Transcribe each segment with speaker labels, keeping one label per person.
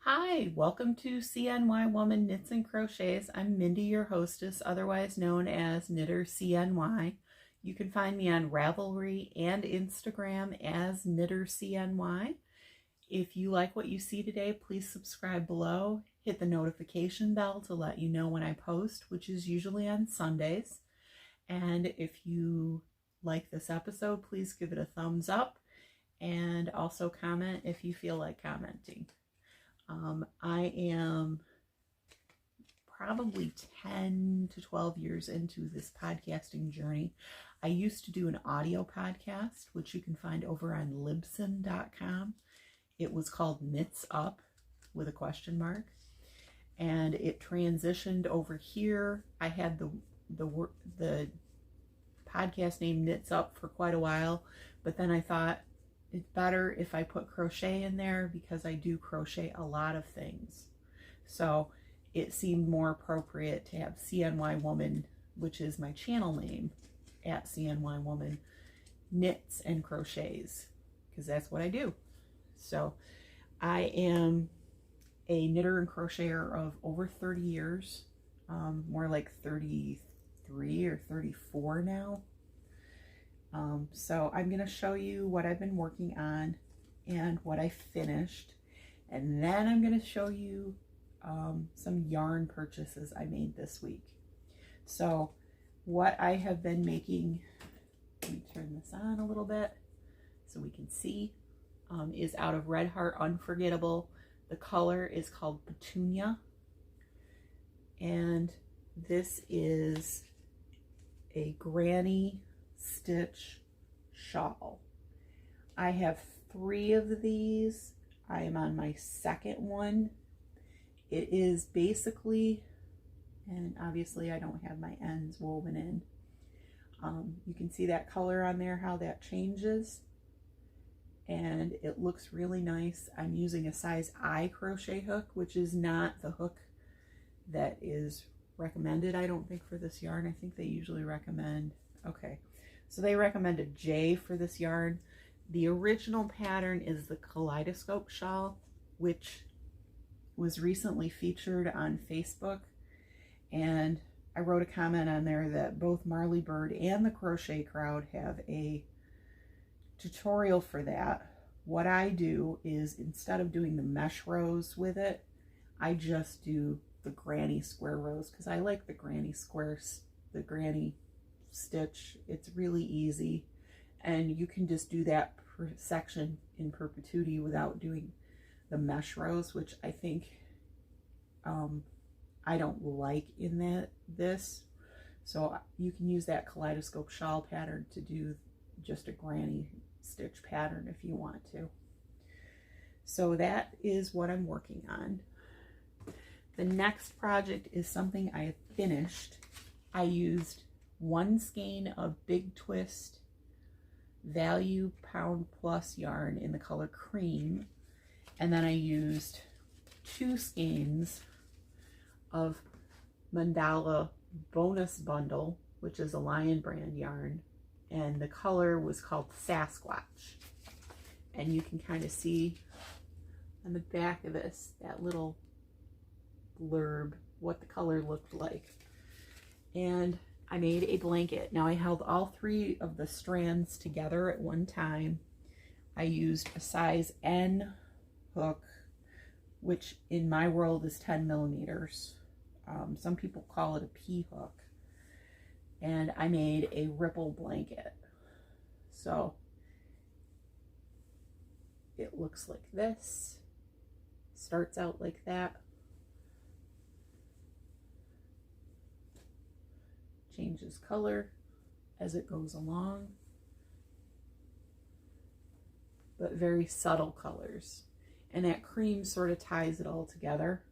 Speaker 1: Hi, welcome to CNY Woman Knits and Crochets. I'm Mindy, your hostess, otherwise known as Knitter CNY. You can find me on Ravelry and Instagram as Knitter CNY. If you like what you see today, please subscribe below. Hit the notification bell to let you know when I post, which is usually on Sundays. And if you like this episode, please give it a thumbs up and also comment if you feel like commenting. I am probably 10 to 12 years into this podcasting journey. I used to do an audio podcast, which you can find over on Libsyn.com. It was called Knits Up with a question mark, and it transitioned over here. I had the podcast name Knits Up for quite a while, but then I thought it's better if I put crochet in there because I do crochet a lot of things. So it seemed more appropriate to have CNY Woman, which is my channel name, at CNY Woman, Knits and Crochets, because that's what I do. So I am a knitter and crocheter of over 30 years, more like 33 or 34 now. So I'm going to show you what I've been working on and what I finished. And then I'm going to show you some yarn purchases I made this week. So what I have been making, let me turn this on a little bit so we can see, is out of Red Heart Unforgettable. The color is called Petunia. And this is a granny stitch shawl. I have 3 of these. I am on my second one. It is basically, and obviously I don't have my ends woven in. You can see that color on there, how that changes, and it looks really nice. I'm using a size I crochet hook, which is not the hook that is recommended, I don't think, for this yarn. I think they usually recommend, okay, so they recommend a J for this yarn. The original pattern is the Kaleidoscope Shawl, which was recently featured on Facebook, and I wrote a comment on there that both Marley Bird and the Crochet Crowd have a tutorial for that. What I do is, instead of doing the mesh rows with it, I just do the granny square rows because I like the granny squares, the granny stitch. It's really easy, and you can just do that section in perpetuity without doing the mesh rows, which I think I don't like in this. So you can use that Kaleidoscope Shawl pattern to do just a granny stitch pattern if you want to. So that is what I'm working on. The next project is something I have finished. I used 1 skein of Big Twist Value Pound Plus yarn in the color cream, and then I used 2 skeins of Mandala Bonus Bundle, which is a Lion Brand yarn, and the color was called Sasquatch. And you can kind of see on the back of this, that little blurb, what the color looked like. And I made a blanket. Now I held all 3 of the strands together at one time. I used a size N hook, which in my world is 10 millimeters. Some people call it a P hook. And I made a ripple blanket. So it looks like this. Starts out like that. Changes color as it goes along, but very subtle colors. And that cream sort of ties it all together.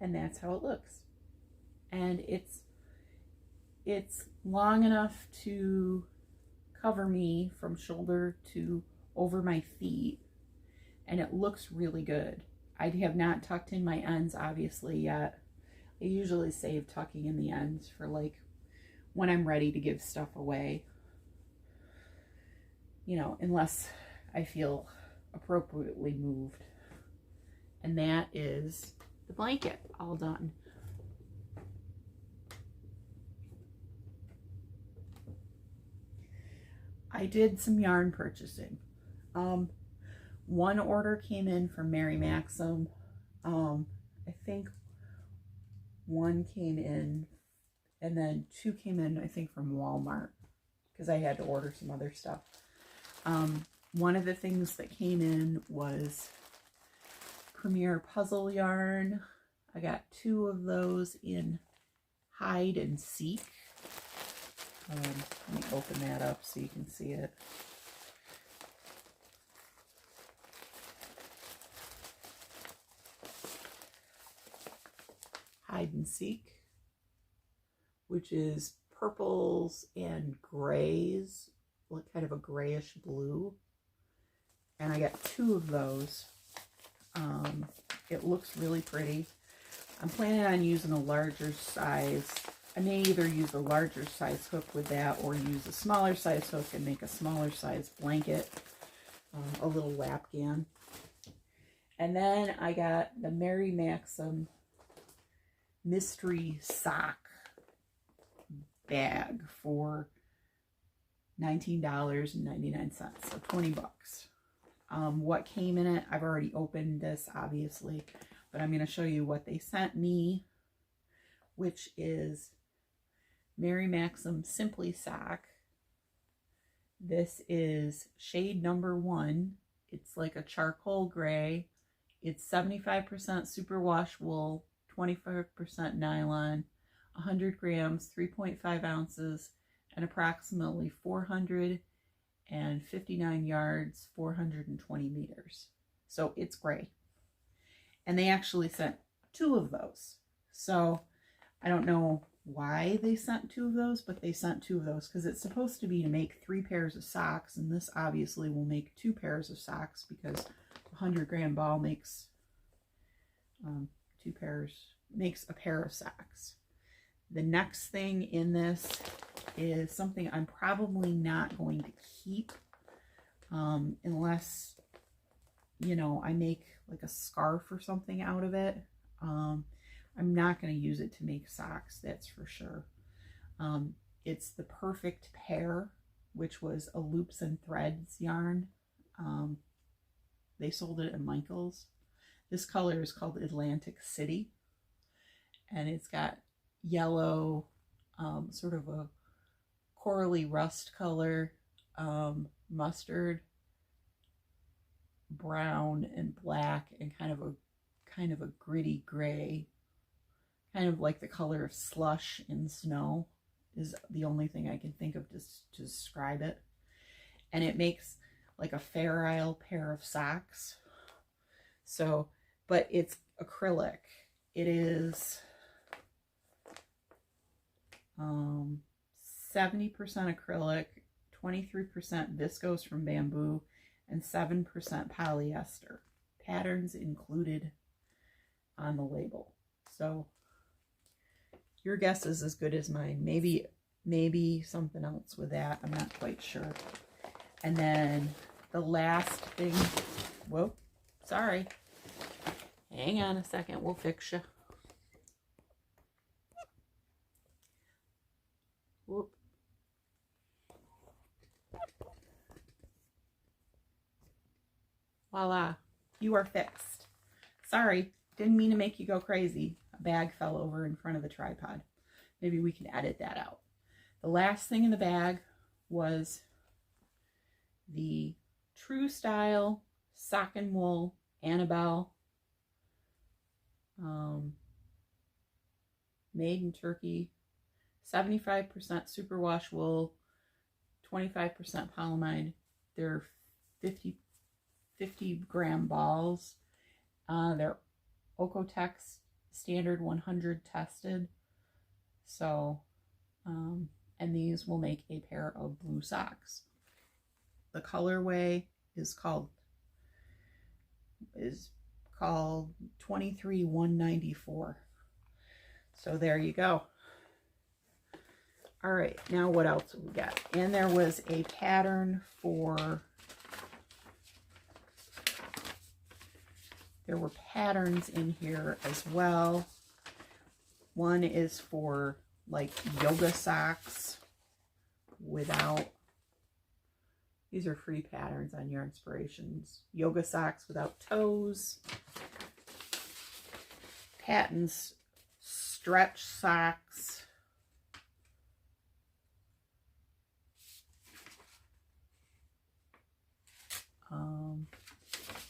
Speaker 1: And that's how it looks. And it's long enough to cover me from shoulder to over my feet, and it looks really good. I have not tucked in my ends obviously yet. I usually save tucking in the ends for like when I'm ready to give stuff away. You know, unless I feel appropriately moved. And that is the blanket all done. I did some yarn purchasing. One order came in from Mary Maxim. I think one came in, and then two came in, I think, from Walmart, because I had to order some other stuff. One of the things that came in was Premier Puzzle yarn. I got 2 of those in Hide and Seek. Let me open that up so you can see it. Hide and Seek, which is purples and grays, like kind of a grayish blue. And I got 2 of those. It looks really pretty. I'm planning on using a larger size. I may either use a larger size hook with that or use a smaller size hook and make a smaller size blanket, a little lapgan. And then I got the Mary Maxim mystery sock bag for $19.99, so 20 bucks. What came in it, I've already opened this, obviously, but I'm going to show you what they sent me, which is Mary Maxim Simply Sock. This is shade number 1. It's like a charcoal gray. It's 75% superwash wool, 25% nylon, 100 grams, 3.5 ounces, and approximately 459 yards, 420 meters. So it's gray. And they actually sent 2 of those. So I don't know why they sent 2 of those, but they sent 2 of those because it's supposed to be to make 3 pairs of socks, and this obviously will make 2 pairs of socks because a 100-gram ball makes 2 pairs, makes a pair of socks. The next thing in this is something I'm probably not going to keep unless, you know, I make like a scarf or something out of it. I'm not going to use it to make socks, that's for sure. It's the Perfect Pair, which was a loops and threads yarn. They sold it at Michael's. This color is called Atlantic City, and it's got yellow, sort of a corally rust color, mustard, brown, and black, and kind of a gritty gray, kind of like the color of slush in snow is the only thing I can think of to describe it. And it makes like a Fair Isle pair of socks. So, but it's acrylic. It is 70% acrylic, 23% viscose from bamboo, and 7% polyester. Patterns included on the label. So your guess is as good as mine. Maybe something else with that. I'm not quite sure. And then the last thing, whoa, sorry. Hang on a second, we'll fix you. Whoop. Voila, you are fixed. Sorry, didn't mean to make you go crazy. A bag fell over in front of the tripod. Maybe we can edit that out. The last thing in the bag was the True Style Sock and Wool Annabelle. Made in Turkey. 75% superwash wool, 25% polyamide. They're 50-gram balls. They're Okotex standard 100 tested. So, and these will make a pair of blue socks. The colorway is called 23-194. So there you go. All right, now what else we got? And there was a pattern for There were patterns in here as well. One is for like yoga socks without, these are free patterns on Your Inspirations. Yoga socks without toes. Patton's stretch socks.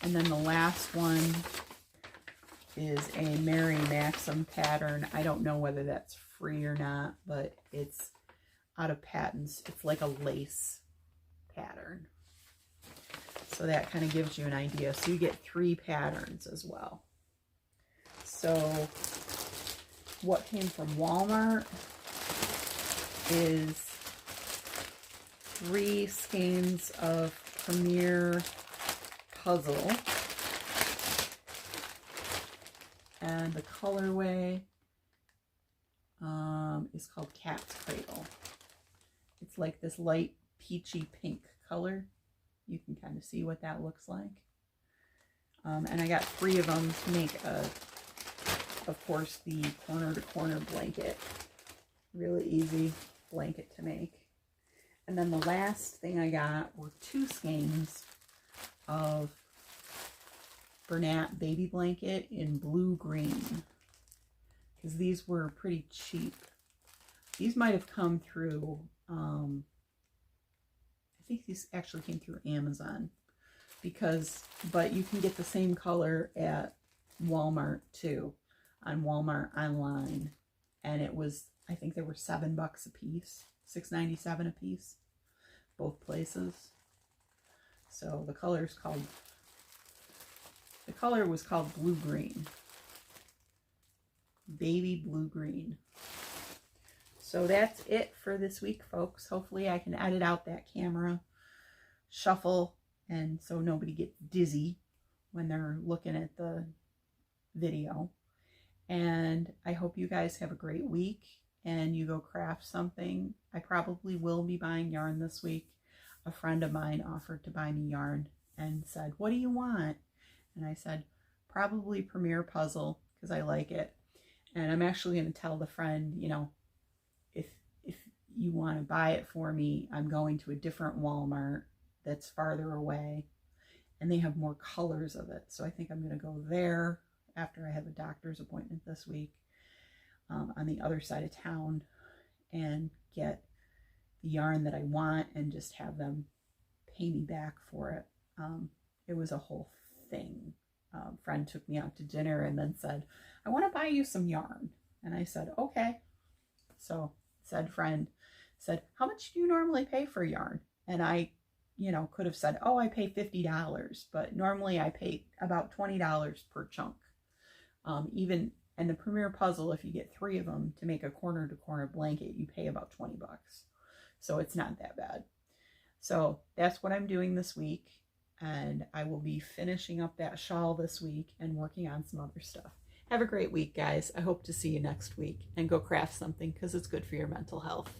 Speaker 1: And then the last one is a Mary Maxim pattern. I don't know whether that's free or not, but it's out of Patton's. It's like a lace pattern. So that kind of gives you an idea. So you get 3 patterns as well. So what came from Walmart is 3 skeins of Premier Puzzle, and the colorway is called Cat's Cradle. It's like this light peachy pink color. You can kind of see what that looks like. And I got 3 of them to make of course, the corner to corner blanket. Really easy blanket to make. And then the last thing I got were 2 skeins of Bernat baby blanket in blue green, because these were pretty cheap. These might have come through, I think these actually came through Amazon, but you can get the same color at Walmart too, on Walmart online, and it was, I think they were $7 a piece, $6.97 a piece, both places. So the color was called blue green, baby blue green. So that's it for this week, folks. Hopefully I can edit out that camera shuffle, and so nobody gets dizzy when they're looking at the video. And I hope you guys have a great week and you go craft something. I probably will be buying yarn this week. A friend of mine offered to buy me yarn and said, "What do you want?" And I said, "Probably Premier Puzzle, because I like it." And I'm actually going to tell the friend, you know, if you want to buy it for me, I'm going to a different Walmart that's farther away, and they have more colors of it. So I think I'm going to go there after I have a doctor's appointment this week, on the other side of town, and get the yarn that I want and just have them pay me back for it. It was a whole thing. Friend took me out to dinner and then said, "I want to buy you some yarn." And I said, "Okay." So said friend said, "How much do you normally pay for yarn?" And I, you know, could have said, "Oh, I pay $50, but normally I pay about $20 per chunk." And the Premier Puzzle, if you get 3 of them to make a corner to corner blanket, you pay about $20. So it's not that bad. So that's what I'm doing this week. And I will be finishing up that shawl this week and working on some other stuff. Have a great week, guys. I hope to see you next week, and go craft something, because it's good for your mental health.